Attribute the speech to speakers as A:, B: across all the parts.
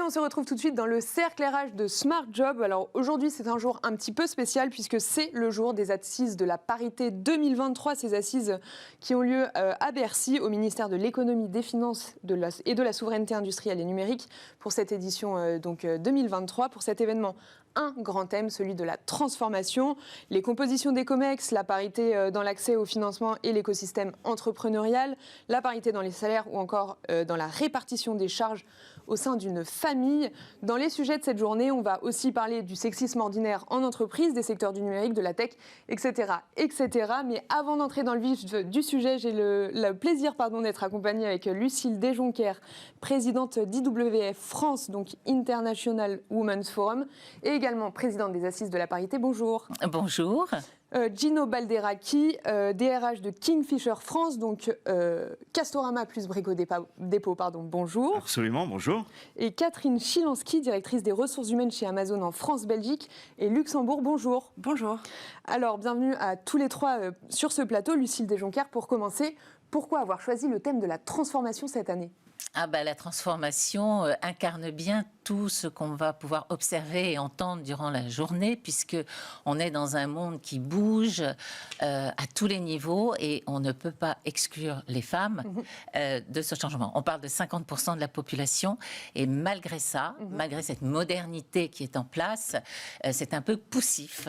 A: on se retrouve tout de suite dans le cercle RH de Smart Job. Alors aujourd'hui, c'est un jour un petit peu spécial puisque c'est le jour des assises de la parité 2023. Ces assises qui ont lieu à Bercy, au ministère de l'économie, des finances et de la souveraineté industrielle et numérique pour cette édition 2023. Pour cet événement, un grand thème, celui de la transformation, les compositions des COMEX, la parité dans l'accès au financement et l'écosystème entrepreneurial, la parité dans les salaires ou encore dans la répartition des charges au sein d'une famille. Dans les sujets de cette journée, on va aussi parler du sexisme ordinaire en entreprise, des secteurs du numérique, de la tech, etc. etc. Mais avant d'entrer dans le vif du sujet, j'ai le plaisir d'être accompagnée avec Lucille Desjonquers, présidente d'IWF France, donc International Women's Forum, et également présidente des Assises de la parité. Bonjour.
B: Bonjour.
A: Gino Balderacchi, DRH de Kingfisher France, donc Castorama plus Brico Dépôt, bonjour.
C: Absolument, bonjour.
A: Et Catherine Chilansky, directrice des ressources humaines chez Amazon en France, Belgique et Luxembourg. Bonjour.
D: Bonjour.
A: Alors, bienvenue à tous les trois sur ce plateau. Lucille Desjonquers, pour commencer, pourquoi avoir choisi le thème de la transformation cette année ?
B: La transformation incarne bien tout ce qu'on va pouvoir observer et entendre durant la journée, puisque on est dans un monde qui bouge à tous les niveaux et on ne peut pas exclure les femmes de ce changement. On parle de 50% de la population et malgré ça, malgré cette modernité qui est en place, c'est un peu poussif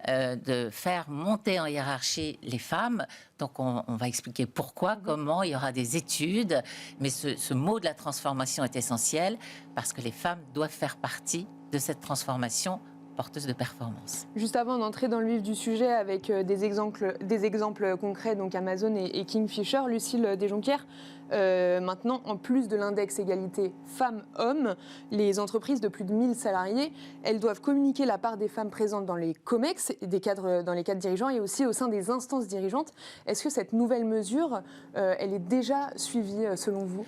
B: de faire monter en hiérarchie les femmes. Donc on va expliquer pourquoi, comment, il y aura des études, mais ce mot de la transformation est essentiel parce que les femmes doivent faire partie de cette transformation porteuse de performance.
A: Juste avant d'entrer dans le vif du sujet avec des exemples concrets, donc Amazon et Kingfisher, Lucille Desjonquers, maintenant, en plus de l'index égalité femmes-hommes, les entreprises de plus de 1000 salariés, elles doivent communiquer la part des femmes présentes dans les COMEX, dans les cadres dirigeants et aussi au sein des instances dirigeantes. Est-ce que cette nouvelle mesure, elle est déjà suivie selon vous ?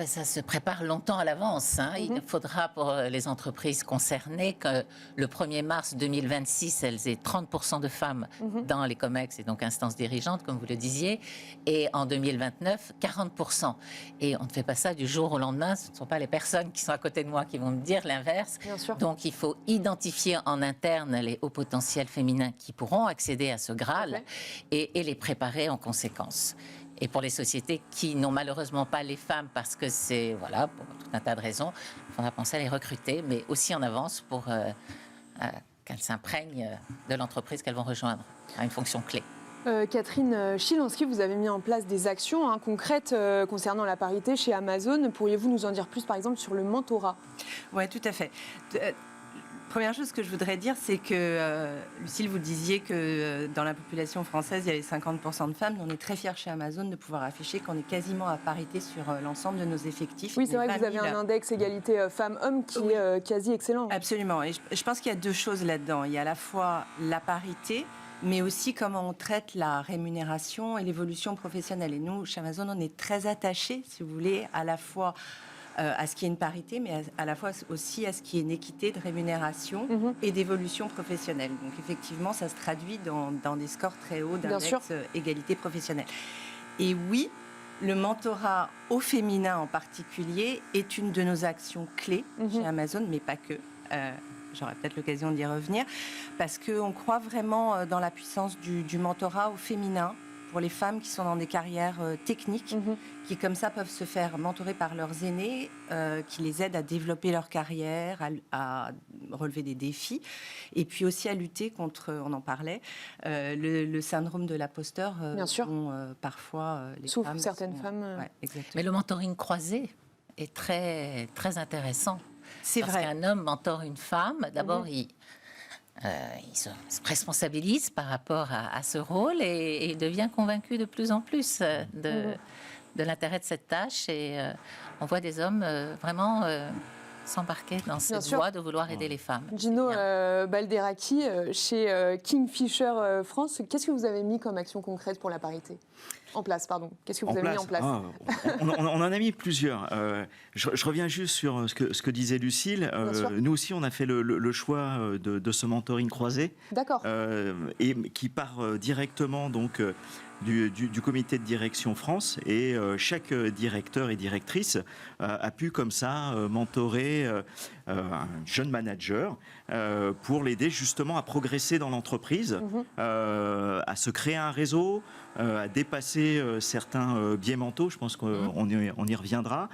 B: Ça se prépare longtemps à l'avance. Il faudra pour les entreprises concernées que le 1er mars 2026, elles aient 30% de femmes dans les COMEX et donc instances dirigeantes, comme vous le disiez, et en 2029, 40%. Et on ne fait pas ça du jour au lendemain. Ce ne sont pas les personnes qui sont à côté de moi qui vont me dire l'inverse. Donc il faut identifier en interne les hauts potentiels féminins qui pourront accéder à ce Graal et les préparer en conséquence. Et pour les sociétés qui n'ont malheureusement pas les femmes, parce que c'est, pour tout un tas de raisons, il faudra penser à les recruter, mais aussi en avance pour qu'elles s'imprègnent de l'entreprise qu'elles vont rejoindre à une fonction clé.
A: Catherine Chilansky, vous avez mis en place des actions concrètes concernant la parité chez Amazon. Pourriez-vous nous en dire plus, par exemple, sur le mentorat ?
D: Oui, tout à fait. Première chose que je voudrais dire, c'est que, Lucille, vous disiez que dans la population française, il y avait 50% de femmes. On est très fiers chez Amazon de pouvoir afficher qu'on est quasiment à parité sur l'ensemble de nos effectifs.
A: Oui, c'est vrai que vous avez un index égalité femmes-hommes qui est quasi excellent.
D: Absolument. Et je pense qu'il y a deux choses là-dedans. Il y a à la fois la parité, mais aussi comment on traite la rémunération et l'évolution professionnelle. Et nous, chez Amazon, on est très attachés, si vous voulez, à la fois à ce qu'il y ait une parité, mais à la fois aussi à ce qu'il y ait une équité de rémunération et d'évolution professionnelle. Donc effectivement, ça se traduit dans des scores très hauts d'index égalité professionnelle. Et oui, le mentorat au féminin en particulier est une de nos actions clés chez Amazon, mais pas que. J'aurai peut-être l'occasion d'y revenir, parce qu'on croit vraiment dans la puissance du mentorat au féminin, pour les femmes qui sont dans des carrières techniques, qui comme ça peuvent se faire mentorer par leurs aînés, qui les aident à développer leur carrière, à relever des défis, et puis aussi à lutter contre, on en parlait, le syndrome de l'imposteur dont parfois les
A: souffrent
D: femmes
A: certaines femmes.
D: Ouais, exactement.
B: Mais le mentoring croisé est très, très intéressant.
D: C'est vrai.
B: Parce qu'un homme mentore une femme, d'abord il se responsabilise par rapport à ce rôle et il devient convaincu de plus en plus de l'intérêt de cette tâche. Et on voit des hommes vraiment s'embarquer dans cette voie de vouloir aider les femmes.
A: Gino Balderacchi, chez Kingfisher France, qu'est-ce que vous avez mis comme action concrète pour la parité ? en place, pardon. Qu'est-ce que vous avez mis en place?
C: On en a mis plusieurs. Je reviens juste sur ce que disait Lucille. Nous aussi, on a fait le choix de ce mentoring croisé.
A: D'accord.
C: Et qui part directement donc du comité de direction France, et chaque directeur et directrice a pu comme ça mentorer un jeune manager pour l'aider justement à progresser dans l'entreprise, à se créer un réseau, à dépasser certains biais mentaux, je pense qu'on y reviendra,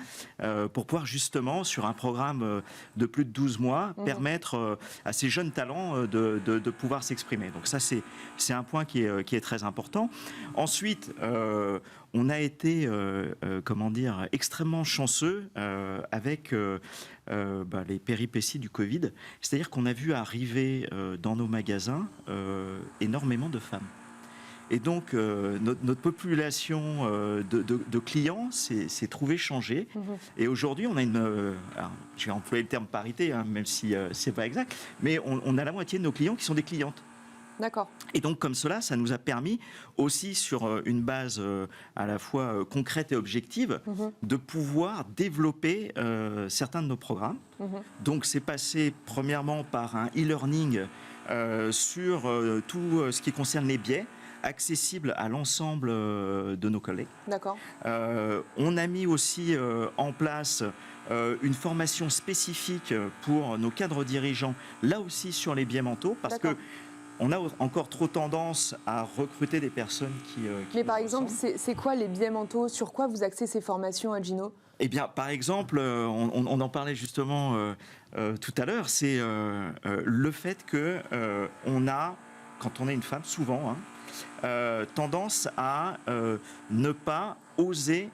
C: pour pouvoir justement, sur un programme de plus de 12 mois, permettre à ces jeunes talents de pouvoir s'exprimer. Donc ça, c'est un point qui est très important. Ensuite, on a été, extrêmement chanceux avec les péripéties du Covid. C'est-à-dire qu'on a vu arriver dans nos magasins énormément de femmes. Et donc, notre population de clients s'est trouvée changée. Et aujourd'hui, on a je vais employer le terme parité, même si c'est pas exact, mais on a la moitié de nos clients qui sont des clientes.
A: D'accord.
C: Et donc, comme cela, ça nous a permis aussi, sur une base à la fois concrète et objective, de pouvoir développer certains de nos programmes. Donc, c'est passé premièrement par un e-learning sur tout ce qui concerne les biais, accessible à l'ensemble de nos collègues.
A: D'accord.
C: On a mis aussi en place une formation spécifique pour nos cadres dirigeants, là aussi sur les biais mentaux, parce que on a encore trop tendance à recruter des personnes qui
A: Mais par exemple, c'est quoi les biais mentaux? Sur quoi vous axez ces formations à Gino?
C: Eh bien, par exemple, on en parlait justement tout à l'heure, c'est le fait que on a, quand on est une femme, souvent, tendance à ne pas oser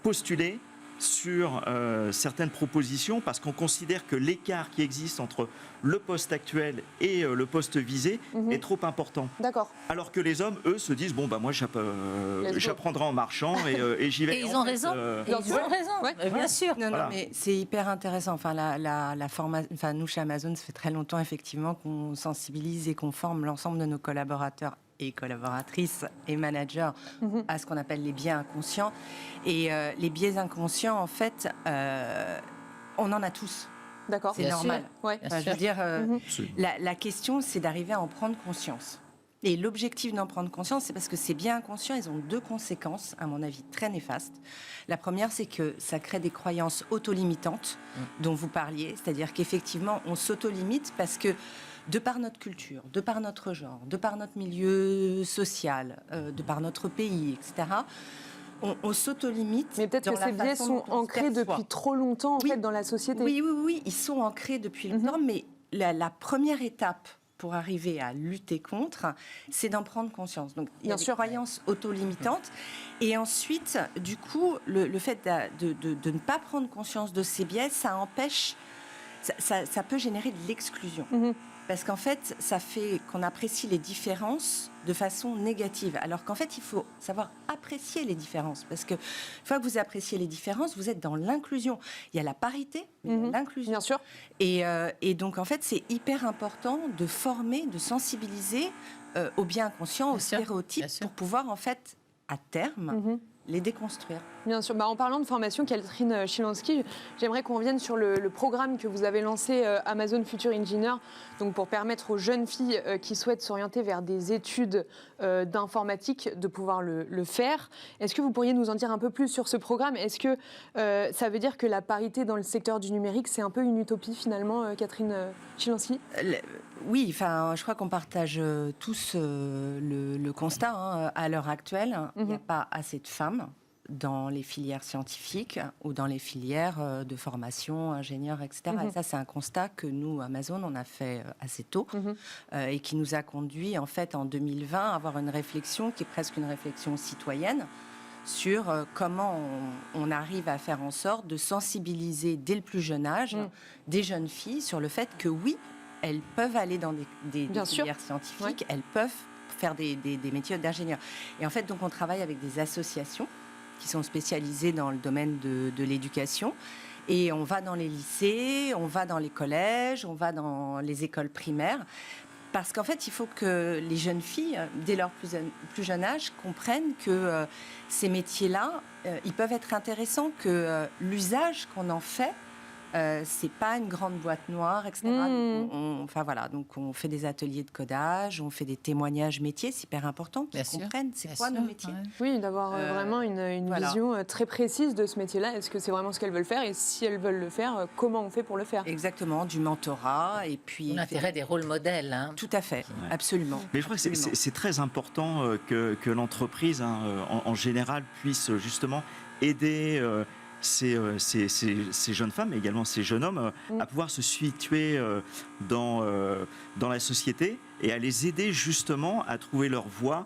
C: postuler sur certaines propositions, parce qu'on considère que l'écart qui existe entre le poste actuel et le poste visé est trop important.
A: D'accord.
C: Alors que les hommes, eux, se disent bon moi j'apprendrai en marchant et j'y vais.
B: Et ils ont raison. Ils ont raison.
A: Ouais.
B: Bien sûr.
D: Non, mais c'est hyper intéressant. Enfin, nous chez Amazon, ça fait très longtemps effectivement qu'on sensibilise et qu'on forme l'ensemble de nos collaborateurs et collaboratrices et managers à ce qu'on appelle les biais inconscients. Et les biais inconscients, en fait, on en a tous.
A: D'accord.
D: C'est normal.
A: Ouais.
D: Je veux dire, la question, c'est d'arriver à en prendre conscience. Et l'objectif d'en prendre conscience, c'est parce que ces biais inconscients, ils ont deux conséquences, à mon avis, très néfastes. La première, c'est que ça crée des croyances autolimitantes dont vous parliez, c'est-à-dire qu'effectivement, on s'autolimite parce que de par notre culture, de par notre genre, de par notre milieu social, de par notre pays, etc., on s'autolimite.
A: Mais peut-être que ces biais sont ancrés depuis trop longtemps en fait, dans la société.
D: Oui, ils sont ancrés depuis longtemps, mais la première étape pour arriver à lutter contre, c'est d'en prendre conscience. Donc, il y a des croyances auto-limitantes. Et ensuite, du coup, le fait de ne pas prendre conscience de ces biais, ça empêche, ça peut générer de l'exclusion. Parce qu'en fait, ça fait qu'on apprécie les différences de façon négative. Alors qu'en fait, il faut savoir apprécier les différences. Parce que une fois que vous appréciez les différences, vous êtes dans l'inclusion. Il y a la parité, mais il y a l'inclusion.
A: Bien sûr.
D: Et donc, en fait, c'est hyper important de former, de sensibiliser aux biais inconscients, aux stéréotypes, pour pouvoir, en fait, à terme, les déconstruire.
A: Bien sûr. En parlant de formation, Catherine Chilansky, j'aimerais qu'on revienne sur le programme que vous avez lancé Amazon Future Engineer, donc pour permettre aux jeunes filles qui souhaitent s'orienter vers des études d'informatique de pouvoir le faire. Est-ce que vous pourriez nous en dire un peu plus sur ce programme? Est-ce que ça veut dire que la parité dans le secteur du numérique, c'est un peu une utopie finalement, Catherine Chilansky?
D: Oui, enfin, je crois qu'on partage tous le constat. À l'heure actuelle, il n'y a pas assez de femmes dans les filières scientifiques ou dans les filières de formation, ingénieurs, etc. Et ça, c'est un constat que nous, Amazon, on a fait assez tôt et qui nous a conduit, en fait, en 2020, à avoir une réflexion qui est presque une réflexion citoyenne sur comment on arrive à faire en sorte de sensibiliser dès le plus jeune âge des jeunes filles sur le fait que oui, elles peuvent aller dans des filières scientifiques, elles peuvent faire des métiers d'ingénieur. Et en fait, donc, on travaille avec des associations qui sont spécialisées dans le domaine de l'éducation. Et on va dans les lycées, on va dans les collèges, on va dans les écoles primaires Parce qu'en fait, il faut que les jeunes filles, dès leur plus jeune âge, comprennent que ces métiers-là, ils peuvent être intéressants, que l'usage qu'on en fait, c'est pas une grande boîte noire, etc. Enfin voilà, donc on fait des ateliers de codage, on fait des témoignages métiers, c'est hyper important qu'ils comprennent c'est quoi nos métiers.
B: Ouais.
A: Oui, d'avoir vraiment une
D: voilà.
A: vision très précise de ce métier-là. Est-ce que c'est vraiment ce qu'elles veulent faire? Et si elles veulent le faire, comment on fait pour le faire?
D: Exactement, du mentorat et puis...
B: L'intérêt des rôles modèles. Hein.
D: Tout à fait, absolument.
C: Mais je crois que c'est très important que l'entreprise, en général, puisse justement aider ces jeunes femmes, mais également ces jeunes hommes, à pouvoir se situer dans la société et à les aider justement à trouver leur voie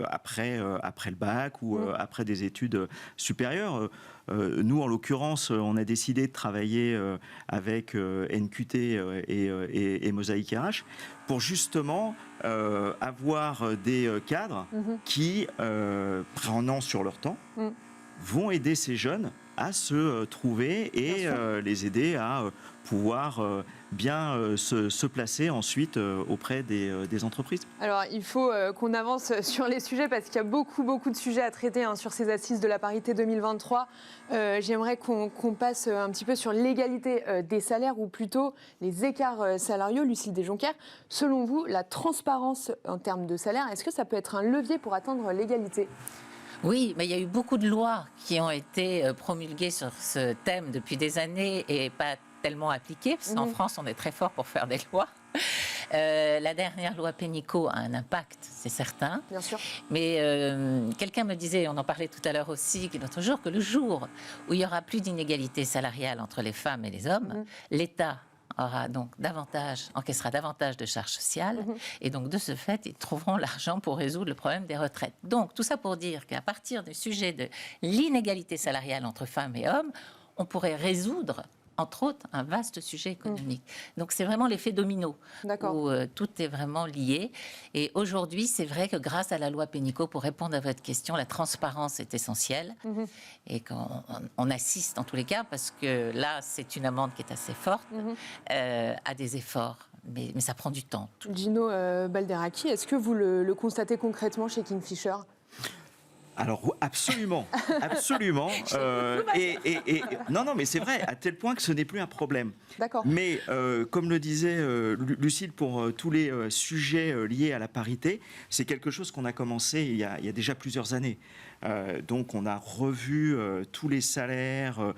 C: après le bac ou après des études supérieures. Nous, en l'occurrence, on a décidé de travailler avec NQT et Mosaïque RH pour justement avoir des cadres qui, prenant sur leur temps, vont aider ces jeunes à se trouver et les aider à pouvoir bien se placer ensuite auprès des entreprises.
A: Alors, il faut qu'on avance sur les sujets parce qu'il y a beaucoup de sujets à traiter sur ces assises de la parité 2023. J'aimerais qu'on passe un petit peu sur l'égalité des salaires ou plutôt les écarts salariaux. Lucille Desjonquières, selon vous, la transparence en termes de salaire, est-ce que ça peut être un levier pour atteindre l'égalité ?
B: Oui, mais il y a eu beaucoup de lois qui ont été promulguées sur ce thème depuis des années et pas tellement appliquées, parce qu'en France, on est très fort pour faire des lois. La dernière loi Pénicaud a un impact, c'est certain.
A: Bien sûr.
B: Mais quelqu'un me disait, on en parlait tout à l'heure aussi, l'autre jour, que le jour où il y aura plus d'inégalité salariale entre les femmes et les hommes, l'État encaissera davantage de charges sociales et donc de ce fait, ils trouveront l'argent pour résoudre le problème des retraites. Donc tout ça pour dire qu'à partir du sujet de l'inégalité salariale entre femmes et hommes, on pourrait résoudre entre autres, un vaste sujet économique. Donc, c'est vraiment l'effet domino, où tout est vraiment lié. Et aujourd'hui, c'est vrai que grâce à la loi Pénicaud, pour répondre à votre question, la transparence est essentielle. Et qu'on assiste, en tous les cas, parce que là, c'est une amende qui est assez forte, à des efforts. Mais ça prend du temps.
A: Gino Balderaki, est-ce que vous le constatez concrètement chez Kingfisher ?
C: Alors absolument. Non, mais c'est vrai, à tel point que ce n'est plus un problème.
A: D'accord.
C: Mais comme le disait Lucille, pour tous les sujets liés à la parité, c'est quelque chose qu'on a commencé il y a déjà plusieurs années. Donc on a revu tous les salaires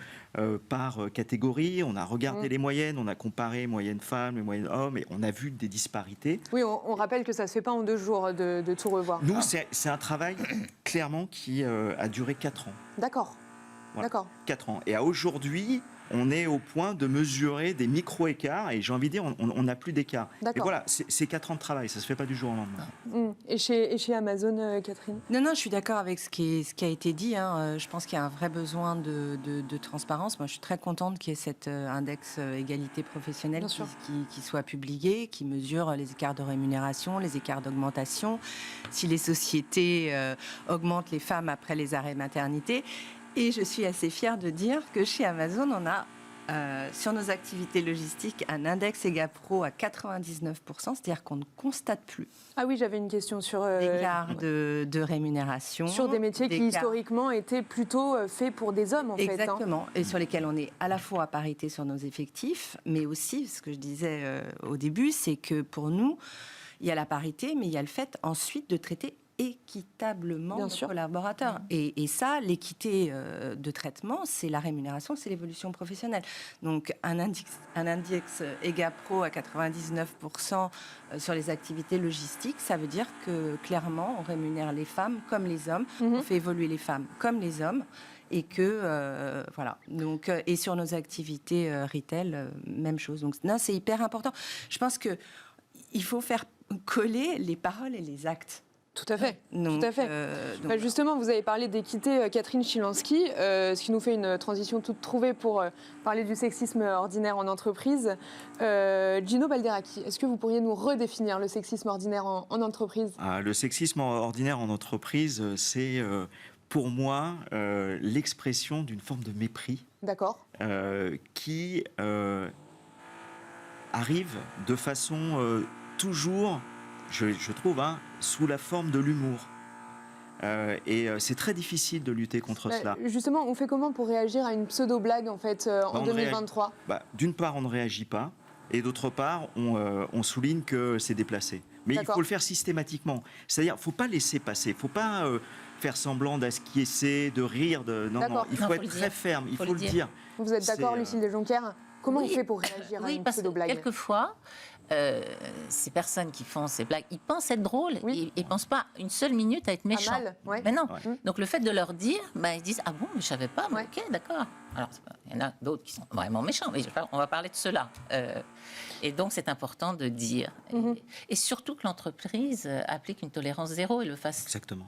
C: par catégorie, on a regardé les moyennes, on a comparé moyenne femmes et moyenne hommes, et on a vu des disparités.
A: Oui, on rappelle que ça ne se fait pas en 2 jours de tout revoir.
C: Nous, c'est un travail clairement qui a duré 4 ans.
A: D'accord.
C: Voilà,
A: D'accord.
C: 4 ans. Et à aujourd'hui, on est au point de mesurer des micro-écarts, et j'ai envie de dire, on n'a plus d'écart. Et voilà, c'est 4 ans de travail, ça ne se fait pas du jour au lendemain.
A: Et chez Amazon, Catherine ?
D: Non, je suis d'accord avec ce qui a été dit. Je pense qu'il y a un vrai besoin de transparence. Moi, je suis très contente qu'il y ait cet index égalité professionnelle qui soit publié, qui mesure les écarts de rémunération, les écarts d'augmentation, si les sociétés augmentent les femmes après les arrêts maternité. Et je suis assez fière de dire que chez Amazon, on a sur nos activités logistiques un index EGAPRO à 99%, c'est-à-dire qu'on ne constate plus.
A: Ah oui, j'avais une question sur
D: l'écart de rémunération.
A: Sur des métiers qui historiquement étaient plutôt faits pour des hommes, en fait.
D: Exactement, et sur lesquels on est à la fois à parité sur nos effectifs, mais aussi, ce que je disais au début, c'est que pour nous, il y a la parité, mais il y a le fait ensuite de traiter équitablement nos collaborateurs. Et ça, l'équité de traitement, c'est la rémunération, c'est l'évolution professionnelle. Donc un index EGAPRO à 99% sur les activités logistiques, ça veut dire que clairement, on rémunère les femmes comme les hommes, on fait évoluer les femmes comme les hommes. Et que, voilà. Donc, et sur nos activités retail, même chose. Donc, non, c'est hyper important. Je pense qu'il faut faire coller les paroles et les actes.
A: Tout à fait. Donc, tout à fait. Justement, vous avez parlé d'équité, Catherine Chilansky, ce qui nous fait une transition toute trouvée pour parler du sexisme ordinaire en entreprise. Gino Balderaki, est-ce que vous pourriez nous redéfinir le sexisme ordinaire en entreprise ?
C: Le sexisme ordinaire en entreprise, c'est pour moi l'expression d'une forme de mépris.
A: D'accord.
C: Qui arrive de façon toujours, je trouve, sous la forme de l'humour. Et c'est très difficile de lutter contre cela.
A: Justement, on fait comment pour réagir à une pseudo-blague en fait en 2023
C: D'une part, on ne réagit pas, et d'autre part, on souligne que c'est déplacé. Mais il faut le faire systématiquement. C'est-à-dire, il ne faut pas laisser passer. Il ne faut pas faire semblant d'acquiescer, de rire. Non, il faut être très ferme. Il faut le dire.
A: Vous êtes d'accord, Lucille de Jonckert? Comment on fait pour réagir à une pseudo-blague?
B: Quelquefois, ces personnes qui font ces blagues, ils pensent être drôles, ils ne pensent pas une seule minute à être méchants. Mais non. Donc le fait de leur dire, ils disent ah bon, mais je ne savais pas, ok, d'accord. Alors il y en a d'autres qui sont vraiment méchants, mais on va parler de cela. Et donc c'est important de dire. Et surtout que l'entreprise applique une tolérance zéro et le fasse.
C: Exactement.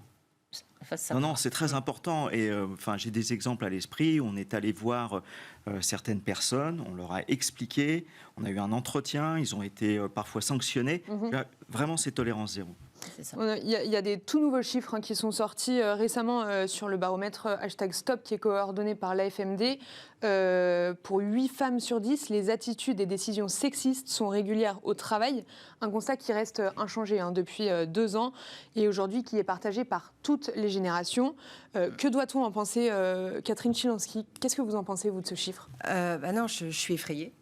C: Non, c'est très important. Et j'ai des exemples à l'esprit. On est allé voir certaines personnes, on leur a expliqué, on a eu un entretien, ils ont été parfois sanctionnés. Vraiment, c'est tolérance zéro.
A: Il y a des tout nouveaux chiffres qui sont sortis récemment sur le baromètre #Stop qui est coordonné par l'AFMD. Pour 8 femmes sur 10, les attitudes et décisions sexistes sont régulières au travail. Un constat qui reste inchangé depuis 2 ans et aujourd'hui qui est partagé par toutes les générations. Que doit-on en penser, Catherine Chilansky? Qu'est-ce que vous en pensez, vous, de ce chiffre?
D: Non, je suis effrayée,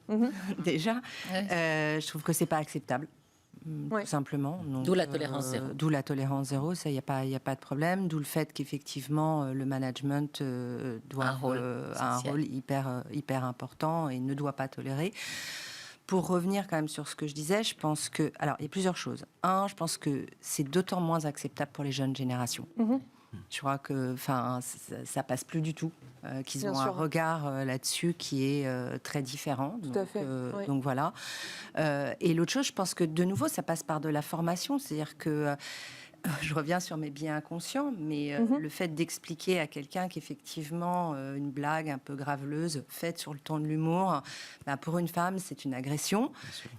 D: déjà. Je trouve que c'est pas acceptable. Tout simplement.
B: D'où la tolérance zéro.
D: D'où la tolérance zéro, ça, il n'y a pas de problème. D'où le fait qu'effectivement, le management doit
B: a
D: un rôle hyper important et ne doit pas tolérer. Pour revenir quand même sur ce que je disais, je pense que... Alors, il y a plusieurs choses. Je pense que c'est d'autant moins acceptable pour les jeunes générations. Je crois que ça passe plus du tout, qu'ils ont un regard là-dessus qui est très différent.
A: Tout à fait.
D: Donc voilà. Et l'autre chose, je pense que de nouveau, ça passe par de la formation. C'est-à-dire que je reviens sur mes biais inconscients, mais le fait d'expliquer à quelqu'un qu'effectivement une blague un peu graveleuse faite sur le ton de l'humour, pour une femme, c'est une agression.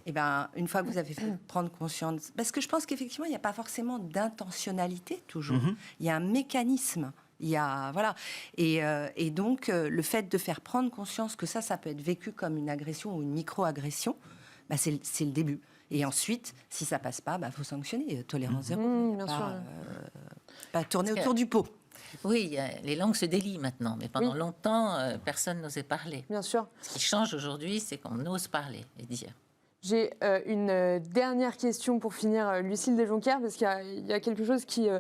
D: Et une fois que vous avez fait prendre conscience, parce que je pense qu'effectivement, il n'y a pas forcément d'intentionnalité toujours. Il y a un mécanisme. Il y a, voilà. Et donc, le fait de faire prendre conscience que ça peut être vécu comme une agression ou une micro-agression, c'est le début. Et ensuite, si ça passe pas, faut sanctionner. Tolérance zéro.
A: Bien sûr.
D: Pas tourner autour du pot.
B: Oui, les langues se délient maintenant, mais pendant longtemps, personne n'osait parler.
A: Bien sûr.
B: Ce qui change aujourd'hui, c'est qu'on ose parler et dire.
A: J'ai une dernière question pour finir, Lucille de Jonckert, parce qu'il y a quelque chose qui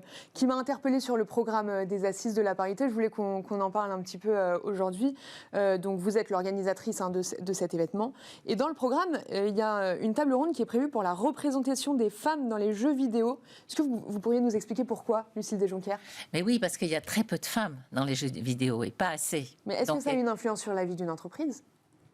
A: m'a interpellée sur le programme des Assises de la parité. Je voulais qu'on en parle un petit peu aujourd'hui. Donc, vous êtes l'organisatrice de cet événement. Et dans le programme, il y a une table ronde qui est prévue pour la représentation des femmes dans les jeux vidéo. Est-ce que vous pourriez nous expliquer pourquoi, Lucille de Jonckert?
B: Mais oui, parce qu'il y a très peu de femmes dans les jeux vidéo et pas assez.
A: Mais est-ce que ça a une influence sur la vie d'une entreprise?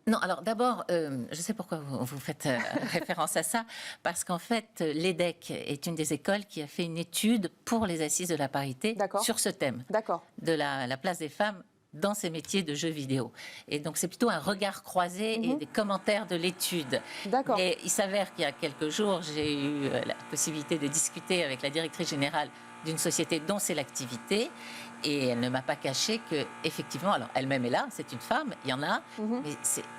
B: Non, alors d'abord, je sais pourquoi vous faites référence à ça, parce qu'en fait, l'EDEC est une des écoles qui a fait une étude pour les Assises de la parité sur ce thème, de la place des femmes dans ces métiers de jeux vidéo. Et donc, c'est plutôt un regard croisé et des commentaires de l'étude. Et il s'avère qu'il y a quelques jours, j'ai eu la possibilité de discuter avec la directrice générale d'une société dont c'est l'activité. Et elle ne m'a pas caché qu'effectivement, alors elle-même est là, c'est une femme, il y en a, mais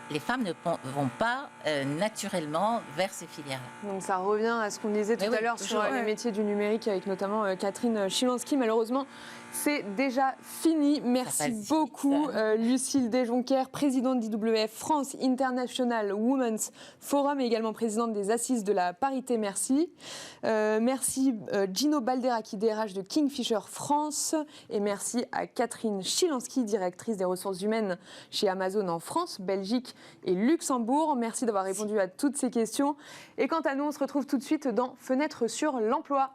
B: les femmes ne vont pas naturellement vers ces filières-là.
A: Donc ça revient à ce qu'on disait tout à l'heure sur les métiers du numérique avec notamment Catherine Chilansky. Malheureusement, c'est déjà fini. Merci beaucoup Lucille de Jonckert, présidente d'IWF France International Women's Forum et également présidente des Assises de la parité. Merci. Merci Gino Balderacchi, DRH de Kingfisher France. Et merci à Catherine Chilansky, directrice des ressources humaines chez Amazon en France, Belgique et Luxembourg. Merci d'avoir répondu à toutes ces questions. Et quant à nous, on se retrouve tout de suite dans Fenêtre sur l'emploi.